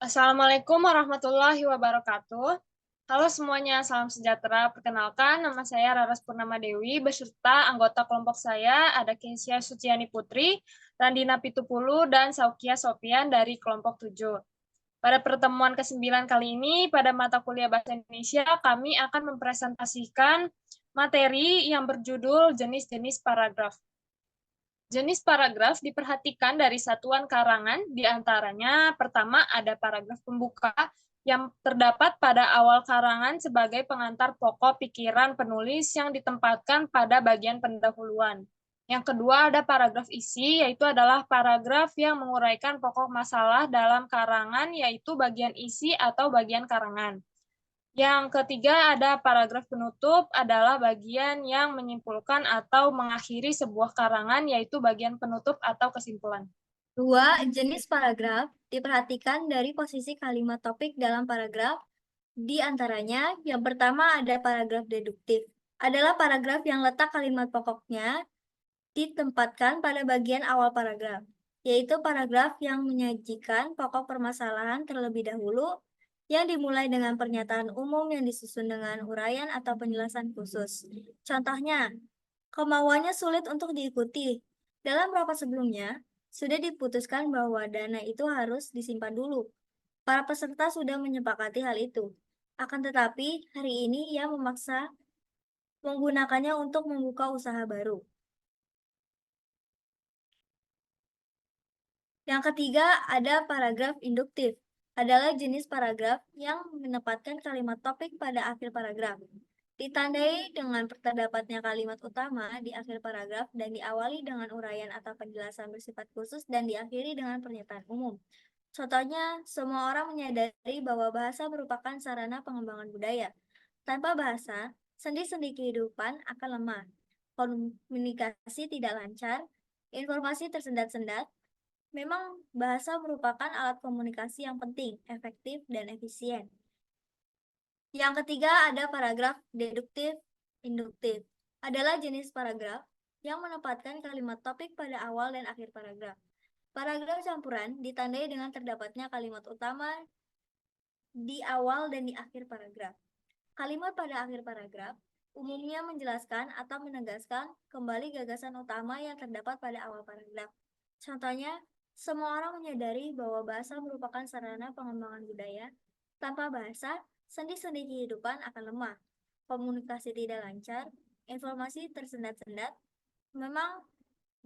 Assalamualaikum warahmatullahi wabarakatuh. Halo semuanya, salam sejahtera. Perkenalkan, nama saya Raras Purnama Dewi, beserta anggota kelompok saya ada Kesia Suciani Putri, Randina Pitupulu, dan Saukia Sopian dari kelompok 7. Pada pertemuan ke-9 kali ini, pada mata kuliah Bahasa Indonesia, kami akan mempresentasikan materi yang berjudul jenis-jenis paragraf. Jenis paragraf diperhatikan dari satuan karangan, diantaranya pertama ada paragraf pembuka yang terdapat pada awal karangan sebagai pengantar pokok pikiran penulis yang ditempatkan pada bagian pendahuluan. Yang kedua ada paragraf isi, yaitu adalah paragraf yang menguraikan pokok masalah dalam karangan, yaitu bagian isi atau bagian karangan. Yang ketiga ada paragraf penutup, adalah bagian yang menyimpulkan atau mengakhiri sebuah karangan, yaitu bagian penutup atau kesimpulan. Dua jenis paragraf diperhatikan dari posisi kalimat topik dalam paragraf. Di antaranya, yang pertama ada paragraf deduktif. Adalah paragraf yang letak kalimat pokoknya ditempatkan pada bagian awal paragraf, yaitu paragraf yang menyajikan pokok permasalahan terlebih dahulu, yang dimulai dengan pernyataan umum yang disusun dengan uraian atau penjelasan khusus. Contohnya, kemauannya sulit untuk diikuti. Dalam rapat sebelumnya, sudah diputuskan bahwa dana itu harus disimpan dulu. Para peserta sudah menyepakati hal itu. Akan tetapi, hari ini ia memaksa menggunakannya untuk membuka usaha baru. Yang ketiga, ada paragraf induktif. Adalah jenis paragraf yang menempatkan kalimat topik pada akhir paragraf. Ditandai dengan terdapatnya kalimat utama di akhir paragraf dan diawali dengan uraian atau penjelasan bersifat khusus dan diakhiri dengan pernyataan umum. Contohnya, semua orang menyadari bahwa bahasa merupakan sarana pengembangan budaya. Tanpa bahasa, sendi-sendi kehidupan akan lemah. Komunikasi tidak lancar, informasi tersendat-sendat. Memang bahasa merupakan alat komunikasi yang penting, efektif, dan efisien. Yang ketiga ada paragraf deduktif, induktif. Adalah jenis paragraf yang menempatkan kalimat topik pada awal dan akhir paragraf. Paragraf campuran ditandai dengan terdapatnya kalimat utama di awal dan di akhir paragraf. Kalimat pada akhir paragraf umumnya menjelaskan atau menegaskan kembali gagasan utama yang terdapat pada awal paragraf. Contohnya, semua orang menyadari bahwa bahasa merupakan sarana pengembangan budaya. Tanpa bahasa, sendi-sendi kehidupan akan lemah. Komunikasi tidak lancar, informasi tersendat-sendat. Memang,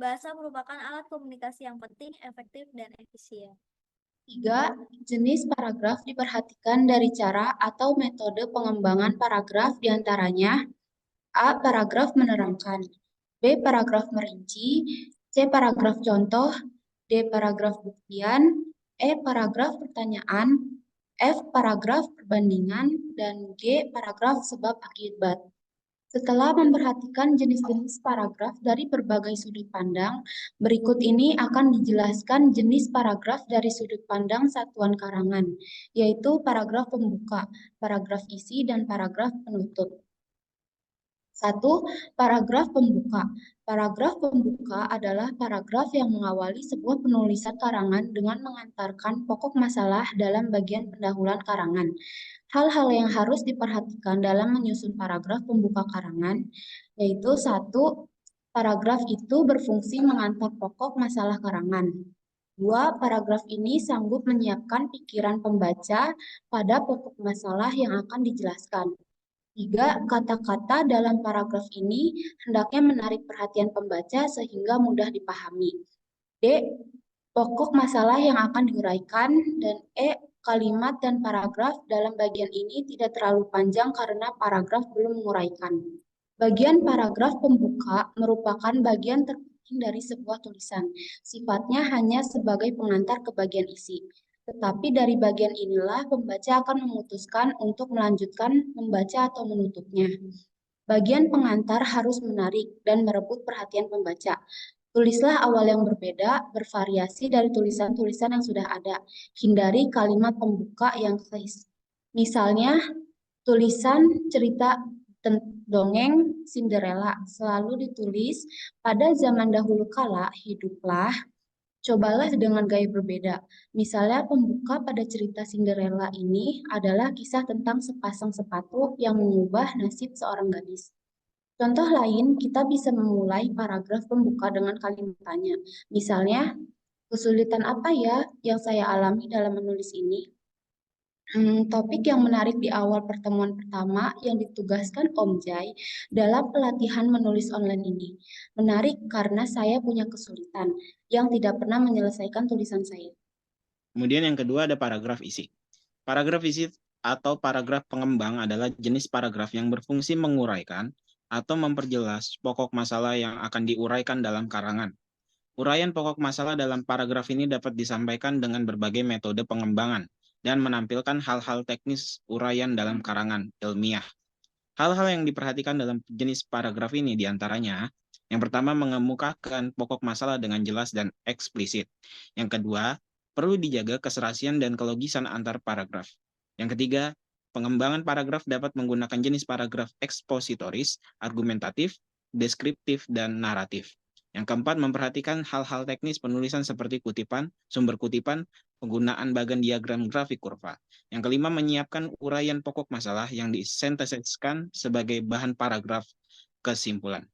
bahasa merupakan alat komunikasi yang penting, efektif, dan efisien. 3. Jenis paragraf diperhatikan dari cara atau metode pengembangan paragraf diantaranya A. Paragraf menerangkan, B. Paragraf merinci, C. Paragraf contoh, D. Paragraf buktian, E. Paragraf pertanyaan, F. Paragraf perbandingan, dan G. Paragraf sebab akibat. Setelah memperhatikan jenis-jenis paragraf dari berbagai sudut pandang, berikut ini akan dijelaskan jenis paragraf dari sudut pandang satuan karangan, yaitu paragraf pembuka, paragraf isi, dan paragraf penutup. 1. Paragraf pembuka. Paragraf pembuka adalah paragraf yang mengawali sebuah penulisan karangan dengan mengantarkan pokok masalah dalam bagian pendahuluan karangan. Hal-hal yang harus diperhatikan dalam menyusun paragraf pembuka karangan, yaitu 1. Paragraf itu berfungsi mengantar pokok masalah karangan. 2. Paragraf ini sanggup menyiapkan pikiran pembaca pada pokok masalah yang akan dijelaskan. 3. Kata-kata dalam paragraf ini hendaknya menarik perhatian pembaca sehingga mudah dipahami. D. Pokok masalah yang akan diuraikan. Dan E. Kalimat dan paragraf dalam bagian ini tidak terlalu panjang karena paragraf belum menguraikan. Bagian paragraf pembuka merupakan bagian terpenting dari sebuah tulisan. Sifatnya hanya sebagai pengantar ke bagian isi. Tetapi dari bagian inilah pembaca akan memutuskan untuk melanjutkan membaca atau menutupnya. Bagian pengantar harus menarik dan merebut perhatian pembaca. Tulislah awal yang berbeda, bervariasi dari tulisan-tulisan yang sudah ada. Hindari kalimat pembuka yang misalnya, tulisan cerita dongeng Cinderella selalu ditulis pada zaman dahulu kala hiduplah Cobalah dengan gaya berbeda. Misalnya pembuka pada cerita Cinderella ini adalah kisah tentang sepasang sepatu yang mengubah nasib seorang gadis. Contoh lain, kita bisa memulai paragraf pembuka dengan kalimat tanya. Misalnya, kesulitan apa ya yang saya alami dalam menulis ini? Topik yang menarik di awal pertemuan pertama yang ditugaskan Om Jai dalam pelatihan menulis online ini. Menarik karena saya punya kesulitan yang tidak pernah menyelesaikan tulisan saya. Kemudian yang kedua ada paragraf isi. Paragraf isi atau paragraf pengembang adalah jenis paragraf yang berfungsi menguraikan atau memperjelas pokok masalah yang akan diuraikan dalam karangan. Uraian pokok masalah dalam paragraf ini dapat disampaikan dengan berbagai metode pengembangan dan menampilkan hal-hal teknis uraian dalam karangan ilmiah. Hal-hal yang diperhatikan dalam jenis paragraf ini diantaranya, yang pertama mengemukakan pokok masalah dengan jelas dan eksplisit. Yang kedua, perlu dijaga keserasian dan kelogisan antar paragraf. Yang ketiga, pengembangan paragraf dapat menggunakan jenis paragraf ekspositoris, argumentatif, deskriptif, dan naratif. Yang keempat, memperhatikan hal-hal teknis penulisan seperti kutipan, sumber kutipan, penggunaan bagan diagram grafik kurva. Yang kelima, menyiapkan uraian pokok masalah yang disintesiskan sebagai bahan paragraf kesimpulan.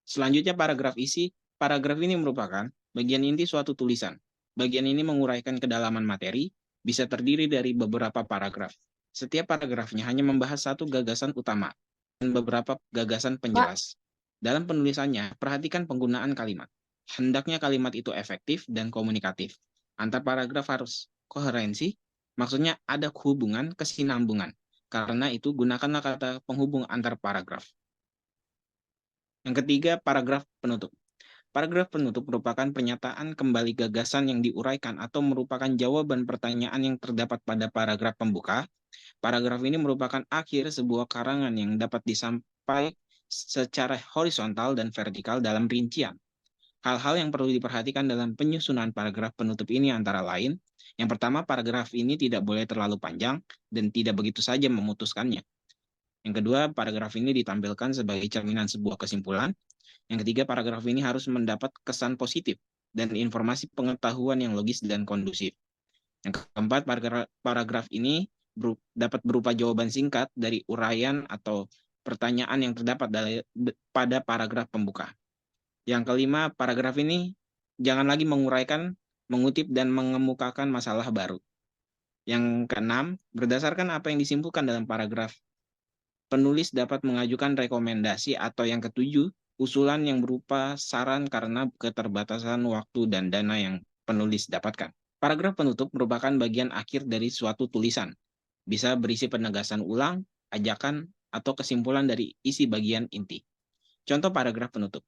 Selanjutnya, paragraf isi. Paragraf ini merupakan bagian inti suatu tulisan. Bagian ini menguraikan kedalaman materi, bisa terdiri dari beberapa paragraf. Setiap paragrafnya hanya membahas satu gagasan utama dan beberapa gagasan penjelas. Dalam penulisannya, perhatikan penggunaan kalimat. Hendaknya kalimat itu efektif dan komunikatif. Antar paragraf harus koherensi, maksudnya ada hubungan kesinambungan. Karena itu, gunakanlah kata penghubung antar paragraf. Yang ketiga, paragraf penutup. Paragraf penutup merupakan pernyataan kembali gagasan yang diuraikan atau merupakan jawaban pertanyaan yang terdapat pada paragraf pembuka. Paragraf ini merupakan akhir sebuah karangan yang dapat disampaikan secara horizontal dan vertikal dalam rincian. Hal-hal yang perlu diperhatikan dalam penyusunan paragraf penutup ini antara lain, yang pertama, paragraf ini tidak boleh terlalu panjang dan tidak begitu saja memutuskannya. Yang kedua, paragraf ini ditampilkan sebagai cerminan sebuah kesimpulan. Yang ketiga, paragraf ini harus mendapat kesan positif dan informasi pengetahuan yang logis dan kondusif. Yang keempat, paragraf ini dapat berupa jawaban singkat dari uraian atau pertanyaan yang terdapat pada paragraf pembuka. Yang kelima, paragraf ini jangan lagi menguraikan, mengutip, dan mengemukakan masalah baru. Yang keenam, berdasarkan apa yang disimpulkan dalam paragraf, penulis dapat mengajukan rekomendasi, atau yang ketujuh, usulan yang berupa saran karena keterbatasan waktu dan dana yang penulis dapatkan. Paragraf penutup merupakan bagian akhir dari suatu tulisan. Bisa berisi penegasan ulang, ajakan, atau kesimpulan dari isi bagian inti. Contoh paragraf penutup.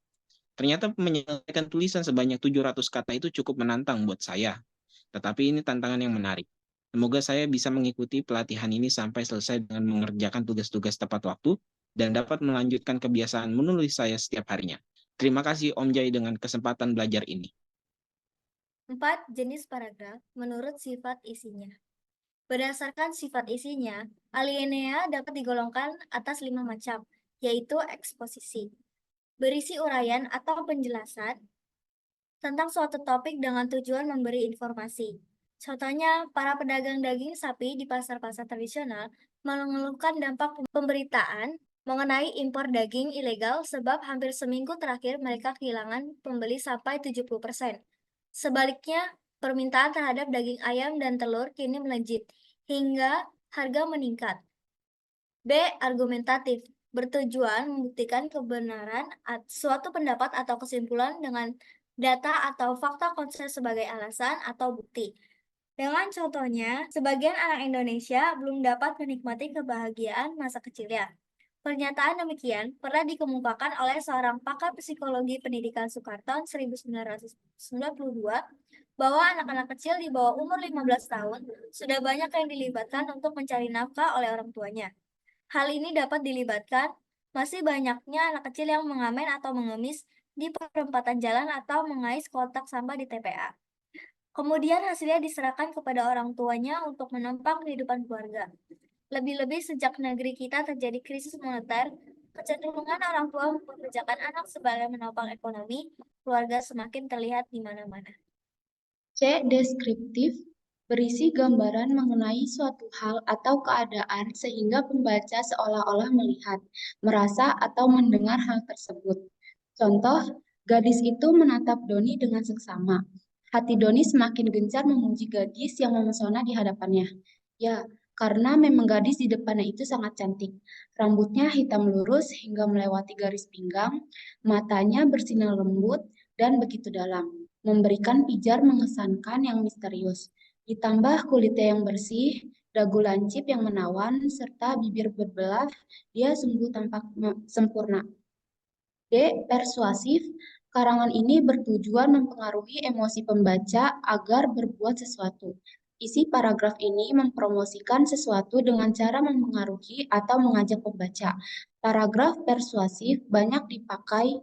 Ternyata menyelesaikan tulisan sebanyak 700 kata itu cukup menantang buat saya. Tetapi ini tantangan yang menarik. Semoga saya bisa mengikuti pelatihan ini sampai selesai dengan mengerjakan tugas-tugas tepat waktu dan dapat melanjutkan kebiasaan menulis saya setiap harinya. Terima kasih Om Jai dengan kesempatan belajar ini. 4. Jenis paragraf menurut sifat isinya. Berdasarkan sifat isinya, alinea dapat digolongkan atas 5 macam, yaitu eksposisi, berisi uraian atau penjelasan tentang suatu topik dengan tujuan memberi informasi. Contohnya, para pedagang daging sapi di pasar-pasar tradisional mengeluhkan dampak pemberitaan mengenai impor daging ilegal sebab hampir seminggu terakhir mereka kehilangan pembeli sampai 70%. Sebaliknya, permintaan terhadap daging ayam dan telur kini melejit, hingga harga meningkat. B. Argumentatif, bertujuan membuktikan kebenaran suatu pendapat atau kesimpulan dengan data atau fakta konsen sebagai alasan atau bukti. Dengan contohnya, sebagian anak Indonesia belum dapat menikmati kebahagiaan masa kecilnya. Pernyataan demikian pernah dikemukakan oleh seorang pakar psikologi pendidikan Soekarno 1992 bahwa anak-anak kecil di bawah umur 15 tahun sudah banyak yang dilibatkan untuk mencari nafkah oleh orang tuanya. Hal ini dapat dilibatkan masih banyaknya anak kecil yang mengamen atau mengemis di perempatan jalan atau mengais kotak sampah di TPA. Kemudian hasilnya diserahkan kepada orang tuanya untuk menopang kehidupan keluarga. Lebih-lebih sejak negeri kita terjadi krisis moneter, kecenderungan orang tua mempekerjakan anak sebagai menopang ekonomi keluarga semakin terlihat di mana-mana. C. Deskriptif, berisi gambaran mengenai suatu hal atau keadaan sehingga pembaca seolah-olah melihat, merasa, atau mendengar hal tersebut. Contoh, gadis itu menatap Doni dengan seksama. Hati Doni semakin gencar memuji gadis yang memesona di hadapannya. Ya, karena memang gadis di depannya itu sangat cantik. Rambutnya hitam lurus hingga melewati garis pinggang, matanya bersinar lembut dan begitu dalam, memberikan pijar mengesankan yang misterius. Ditambah kulitnya yang bersih, dagu lancip yang menawan, serta bibir berbelah, dia sungguh tampak sempurna. D. Persuasif, karangan ini bertujuan mempengaruhi emosi pembaca agar berbuat sesuatu. Isi paragraf ini mempromosikan sesuatu dengan cara mempengaruhi atau mengajak pembaca. Paragraf persuasif banyak dipakai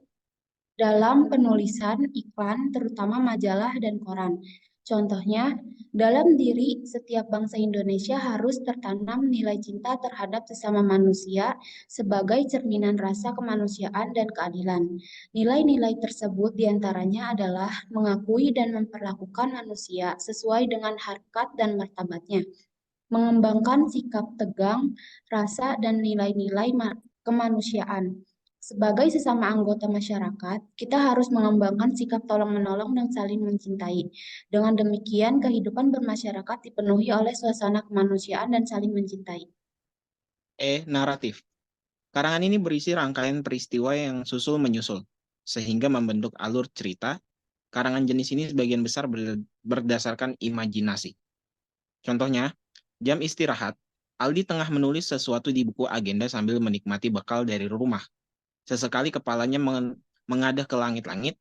dalam penulisan iklan, terutama majalah dan koran. Contohnya, dalam diri setiap bangsa Indonesia harus tertanam nilai cinta terhadap sesama manusia sebagai cerminan rasa kemanusiaan dan keadilan. Nilai-nilai tersebut diantaranya adalah mengakui dan memperlakukan manusia sesuai dengan harkat dan martabatnya, mengembangkan sikap tegang, rasa, dan nilai-nilai kemanusiaan. Sebagai sesama anggota masyarakat, kita harus mengembangkan sikap tolong-menolong dan saling mencintai. Dengan demikian, kehidupan bermasyarakat dipenuhi oleh suasana kemanusiaan dan saling mencintai. E. Naratif. Karangan ini berisi rangkaian peristiwa yang susul-menyusul, sehingga membentuk alur cerita. Karangan jenis ini sebagian besar berdasarkan imajinasi. Contohnya, jam istirahat, Aldi tengah menulis sesuatu di buku agenda sambil menikmati bekal dari rumah. Sesekali kepalanya mengadah ke langit-langit,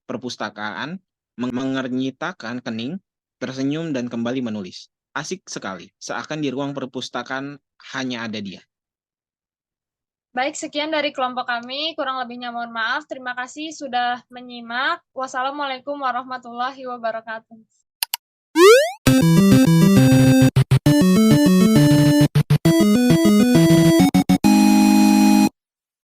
perpustakaan, mengernyitakan kening, tersenyum dan kembali menulis. Asik sekali, seakan di ruang perpustakaan hanya ada dia. Baik, sekian dari kelompok kami. Kurang lebihnya mohon maaf. Terima kasih sudah menyimak. Wassalamualaikum warahmatullahi wabarakatuh.